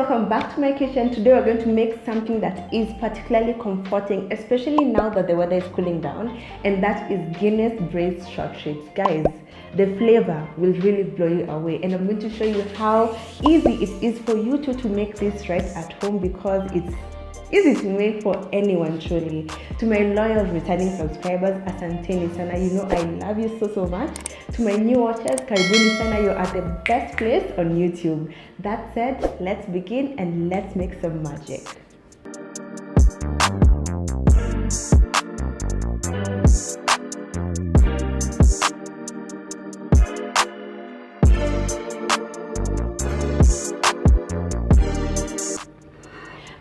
welcome back to my kitchen. Today we're going to make something that is particularly comforting, especially now that the weather is cooling down, and that is Guinness Braised short ribs. Guys, the flavor will really blow you away, and I'm going to show you how easy it is for you to make this right at home, because it's easy to make for anyone truly. To my loyal returning subscribers, asanteni sana, you know I love you so much. To my new watchers, karibuni sana, you're at the best place on YouTube. That said, let's begin and let's make some magic.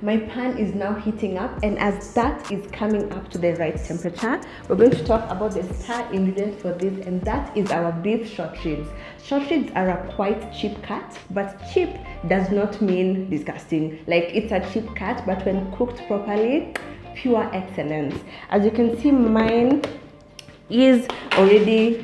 My pan is now heating up, and as that is coming up to the right temperature, we're going to talk about the star ingredient for this, and that is our beef short ribs. Short ribs are a quite cheap cut, but cheap does not mean disgusting. Like, it's a cheap cut, but when cooked properly, pure excellence. As you can see, mine is already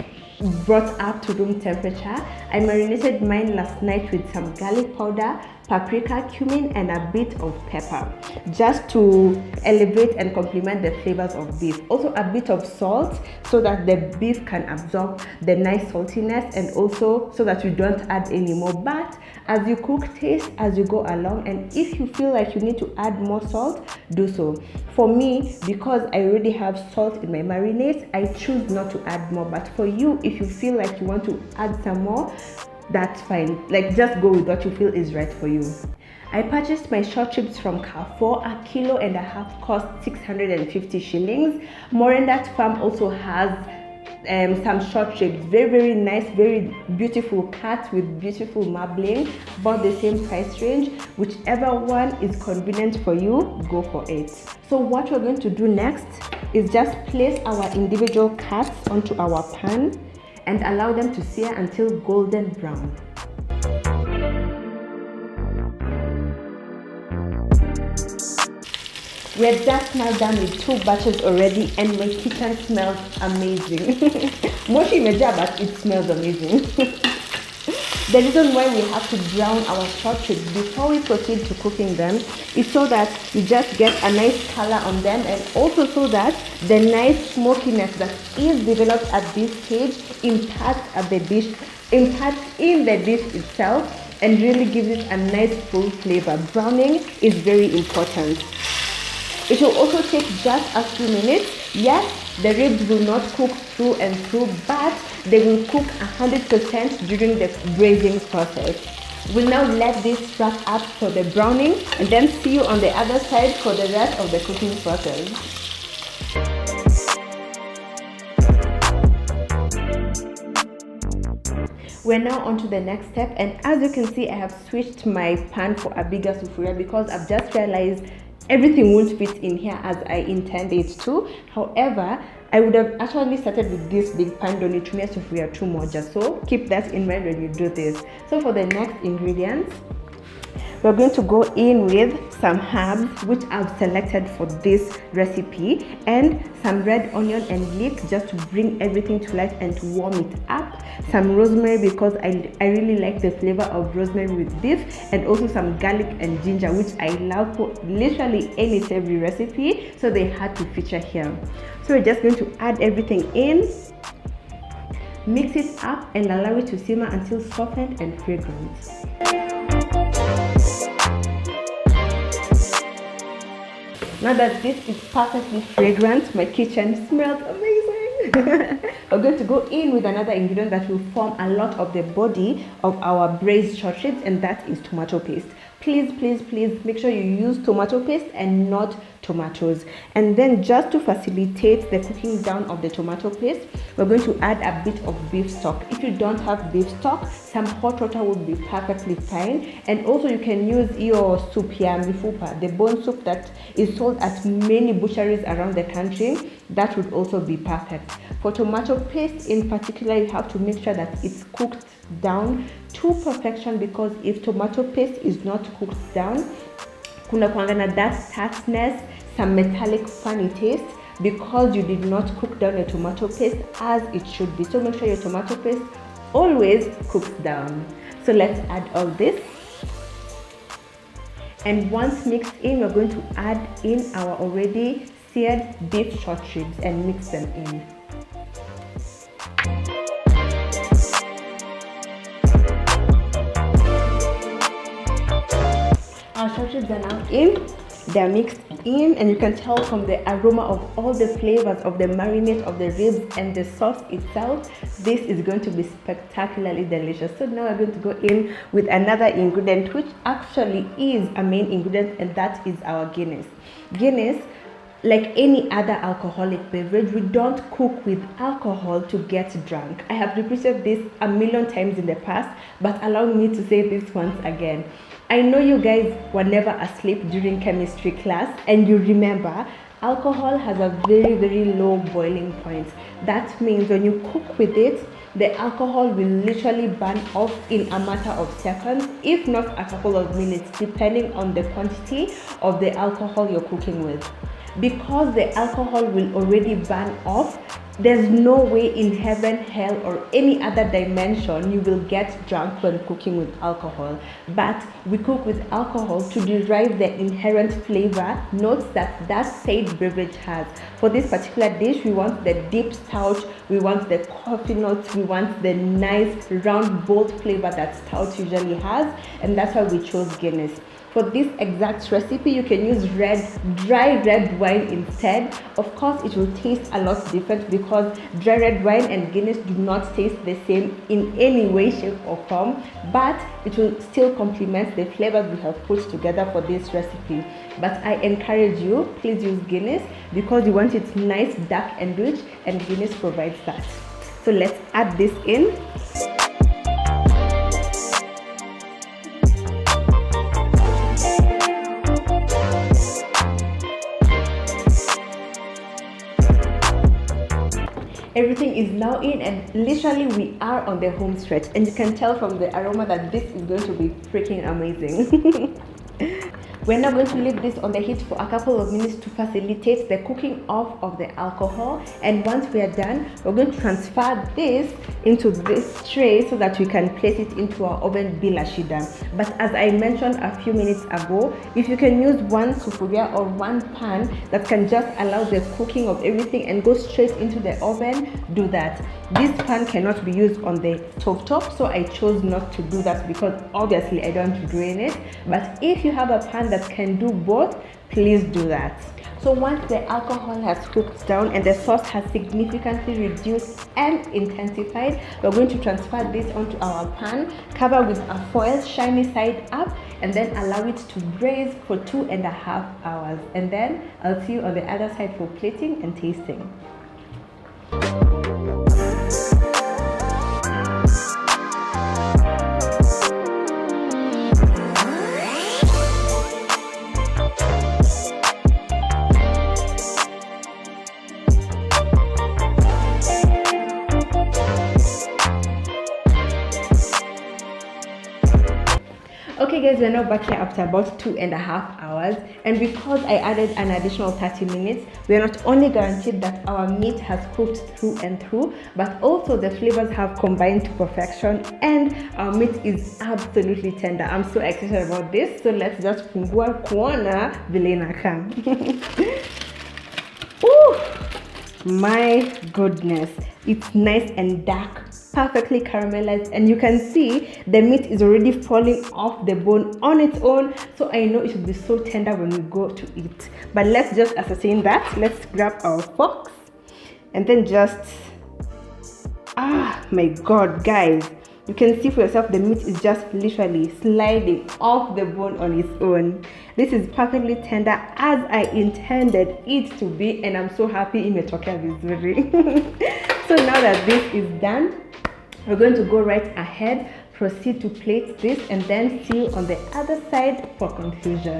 brought up to room temperature. I marinated mine last night with some garlic powder, paprika, cumin, and a bit of pepper, just to elevate and complement the flavors of beef. Also a bit of salt so that the beef can absorb the nice saltiness, and also so that you don't add any more. But as you cook, taste as you go along, and if you feel like you need to add more salt, do so. For me, because I already have salt in my marinade, I choose not to add more. But for you, if you feel like you want to add some more, that's fine. Like, just go with what you feel is right for you. I purchased my short ribs from Carrefour. A kilo and a half cost 650 shillings. Morendat Farm also has some short ribs, very nice, very beautiful cut with beautiful marbling, about the same price range. Whichever one is convenient for you, go for it. So what we're going to do next is just place our individual cuts onto our pan and allow them to sear until golden brown. We're just now done with 2 batches already, and my kitchen smells amazing. Moshi meja, but it smells amazing. The reason why we have to brown our short ribs before we proceed to cooking them is so that you just get a nice color on them, and also so that the nice smokiness that is developed at this stage imparts in the dish itself and really gives it a nice full flavor. Browning is very important. It will also take just a few minutes. Yes, the ribs will not cook through and through, but they will cook 100% during the braising process. We'll now let this wrap up for the browning, and then see you on the other side for the rest of the cooking process. We're now on to the next step, and as you can see, I have switched my pan for a bigger sufuria because I've just realized everything won't fit in here as I intended it to. However, I would have actually started with this big pan, don't need to make sufuria too much, so keep that in mind when you do this. So for the next ingredients, we're going to go in with some herbs which I've selected for this recipe, and some red onion and leek just to bring everything to life and to warm it up. Some rosemary because I really like the flavor of rosemary with beef, and also some garlic and ginger, which I love for literally any savory recipe, so they had to feature here. So we're just going to add everything in, mix it up, and allow it to simmer until softened and fragrant. Now that this is perfectly fragrant, my kitchen smells amazing. We're going to go in with another ingredient that will form a lot of the body of our braised short ribs, and that is tomato paste. Please make sure you use tomato paste and not tomatoes. And then, just to facilitate the cooking down of the tomato paste, we're going to add a bit of beef stock. If you don't have beef stock, some hot water would be perfectly fine. And also you can use your soup here, mifupa, the bone soup that is sold at many butcheries around the country. That would also be perfect. For tomato paste in particular, you have to make sure that it's cooked down to perfection, because if tomato paste is not cooked down, kuna kuangana that tartness, some metallic funny taste, because you did not cook down your tomato paste as it should be. So make sure your tomato paste always cooks down. So let's add all this. And once mixed in, we're going to add in our already seared beef short ribs and mix them in. Our short ribs are now in. They're mixed in, and you can tell from the aroma of all the flavors of the marinade of the ribs and the sauce itself, this is going to be spectacularly delicious. So now we're going to go in with another ingredient, which actually is a main ingredient, and that is our Guinness. Guinness, like any other alcoholic beverage, we don't cook with alcohol to get drunk. I have repeated this a million times in the past, but allow me to say this once again. I know you guys were never asleep during chemistry class, and you remember alcohol has a very low boiling point. That means when you cook with it, the alcohol will literally burn off in a matter of seconds, if not a couple of minutes, depending on the quantity of the alcohol you're cooking with. Because the alcohol will already burn off, there's no way in heaven, hell, or any other dimension you will get drunk when cooking with alcohol. But we cook with alcohol to derive the inherent flavor notes that that said beverage has. For this particular dish, we want the deep stout, we want the coffee notes, we want the nice round bold flavor that stout usually has, and that's why we chose Guinness. For this exact recipe, you can use dry red wine instead. Of course, it will taste a lot different because dry red wine and Guinness do not taste the same in any way, shape, or form, but it will still complement the flavors we have put together for this recipe. But I encourage you, please use Guinness because you want it nice, dark, and rich, and Guinness provides that. So let's add this in. Everything is now in, and literally we are on the home stretch, and you can tell from the aroma that this is going to be freaking amazing. We're now going to leave this on the heat for a couple of minutes to facilitate the cooking off of the alcohol, and once we are done, we're going to transfer this into this tray so that we can place it into our oven bila shida. But as I mentioned a few minutes ago, if you can use one sufuria or one pan that can just allow the cooking of everything and go straight into the oven, do that. This pan cannot be used on the stove top, so I chose not to do that because obviously I don't want to ruin it. But if you have a pan that can do both, please do that. So once the alcohol has cooked down and the sauce has significantly reduced and intensified, we're going to transfer this onto our pan, cover with a foil, shiny side up, and then allow it to braise for 2.5 hours. And then I'll see you on the other side for plating and tasting. Okay guys, we're now back here after about 2.5 hours, and because I added an additional 30 minutes, we are not only guaranteed that our meat has cooked through and through, but also the flavors have combined to perfection and our meat is absolutely tender. I'm so excited about this, so let's just fungua kuona vile inakaa. My goodness, it's nice and dark, perfectly caramelized, and you can see the meat is already falling off the bone on its own, so I know it will be so tender when we go to eat. But let's just ascertain that. Let's grab our forks and then just my god guys, you can see for yourself the meat is just literally sliding off the bone on its own. This is perfectly tender as I intended it to be, and I'm so happy imetokea vizuri. So now that this is done, we're going to go right ahead, proceed to plate this, and then see you on the other side for conclusion.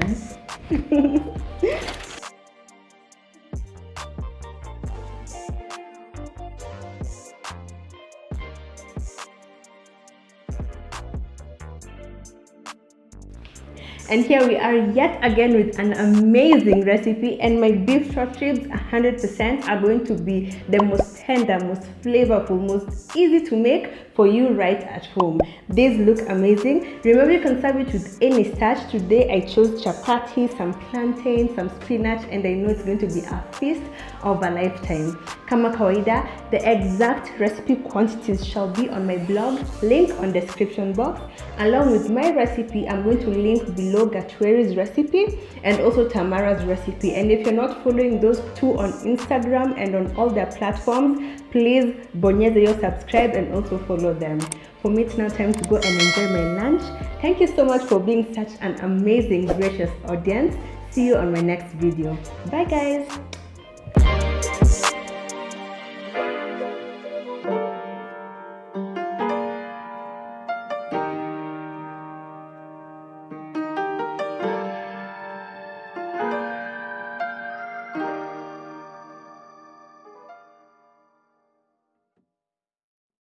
And here we are yet again with an amazing recipe, and my beef short ribs 100% are going to be the most tender, most flavorful, most easy to make for you right at home. These look amazing. Remember, you can serve it with any starch. Today I chose chapati, some plantain, some spinach, and I know it's going to be a feast of a lifetime. Kama kawaida, the exact recipe quantities shall be on my blog, link on description box. Along with my recipe, I'm going to link below Gatweri's recipe and also Tamara's recipe. And if you're not following those two on Instagram and on all their platforms, please bonyeze your subscribe and also follow them. For me, it's now time to go and enjoy my lunch. Thank you so much for being such an amazing, gracious audience. See you on my next video. Bye guys.